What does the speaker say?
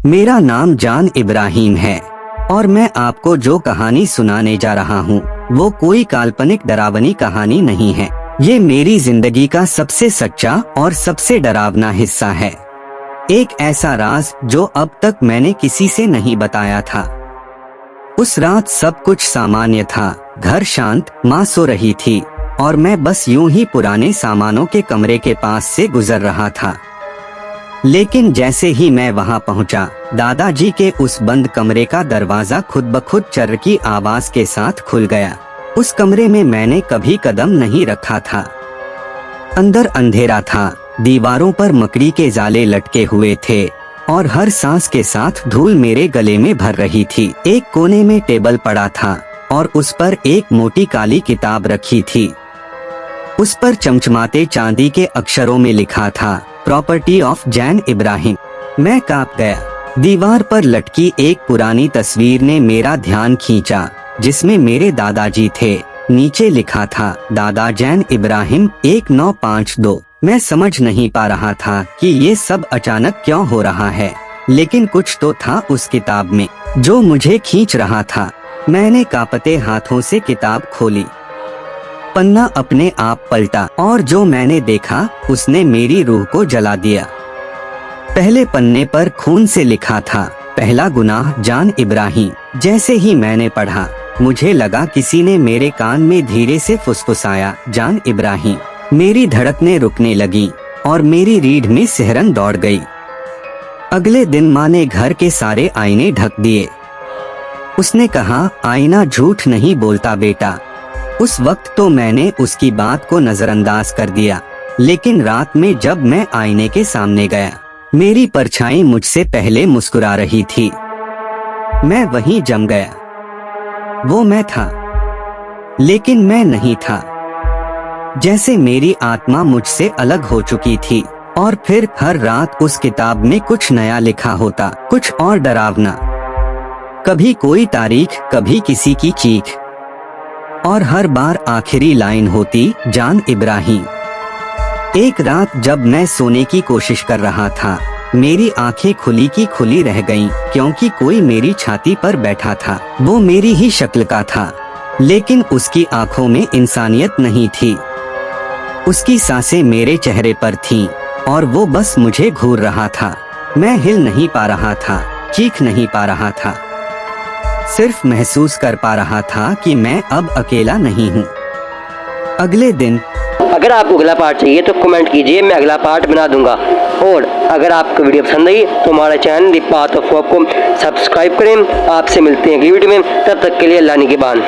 मेरा नाम जान इब्राहिम है और मैं आपको जो कहानी सुनाने जा रहा हूँ वो कोई काल्पनिक डरावनी कहानी नहीं है। ये मेरी जिंदगी का सबसे सच्चा और सबसे डरावना हिस्सा है। एक ऐसा राज जो अब तक मैंने किसी से नहीं बताया था। उस रात सब कुछ सामान्य था, घर शांत, माँ सो रही थी और मैं बस यूं ही पुराने सामानों के कमरे के पास से गुजर रहा था। लेकिन जैसे ही मैं वहां पहुंचा, दादाजी के उस बंद कमरे का दरवाजा खुद ब खुद चर्र की आवाज के साथ खुल गया। उस कमरे में मैंने कभी कदम नहीं रखा था। अंदर अंधेरा था, दीवारों पर मकड़ी के जाले लटके हुए थे और हर सांस के साथ धूल मेरे गले में भर रही थी। एक कोने में टेबल पड़ा था और उस पर एक मोटी काली किताब रखी थी। उस पर चमचमाते चांदी के अक्षरों में लिखा था, प्रॉपर्टी ऑफ जान इब्राहिम। मैं कांप गया। दीवार पर लटकी एक पुरानी तस्वीर ने मेरा ध्यान खींचा, जिसमें मेरे दादाजी थे। नीचे लिखा था, दादा जान इब्राहिम 1952। मैं समझ नहीं पा रहा था कि ये सब अचानक क्यों हो रहा है, लेकिन कुछ तो था उस किताब में जो मुझे खींच रहा था। मैंने कांपते हाथों से किताब खोली। पन्ना अपने आप पलटा और जो मैंने देखा उसने मेरी रूह को जला दिया। पहले पन्ने पर खून से लिखा था, पहला गुनाह जान इब्राहिम। जैसे ही मैंने पढ़ा, मुझे लगा किसी ने मेरे कान में धीरे से फुसफुसाया, जान इब्राहिम। मेरी धड़कनें रुकने लगी और मेरी रीढ़ में सिहरन दौड़ गई। अगले दिन माँ ने घर के सारे आईने ढक दिए। उसने कहा, आईना झूठ नहीं बोलता बेटा। उस वक्त तो मैंने उसकी बात को नजरअंदाज कर दिया, लेकिन रात में जब मैं आईने के सामने गया, मेरी परछाई मुझसे पहले मुस्कुरा रही थी। मैं वहीं जम गया। वो मैं था, लेकिन मैं नहीं था। जैसे मेरी आत्मा मुझसे अलग हो चुकी थी। और फिर हर रात उस किताब में कुछ नया लिखा होता, कुछ और डरावना। कभी कोई तारीख, कभी किसी की चीख, और हर बार आखिरी लाइन होती, जान इब्राहिम। एक रात जब मैं सोने की कोशिश कर रहा था, मेरी आंखें खुली की खुली रह गईं, क्योंकि कोई मेरी छाती पर बैठा था। वो मेरी ही शक्ल का था, लेकिन उसकी आंखों में इंसानियत नहीं थी। उसकी सांसें मेरे चेहरे पर थीं और वो बस मुझे घूर रहा था। मैं हिल नहीं पा रहा था, चीख नहीं पा रहा था, सिर्फ महसूस कर पा रहा था कि मैं अब अकेला नहीं हूँ। अगले दिन, अगर आपको अगला पार्ट चाहिए तो कमेंट कीजिए, मैं अगला पार्ट बना दूंगा। और अगर आपको वीडियो पसंद आई तो हमारे channel the path of hope को सब्सक्राइब करें। आपसे मिलते हैं अगली वीडियो में, तब तक के लिए अल्लाह निगहबान।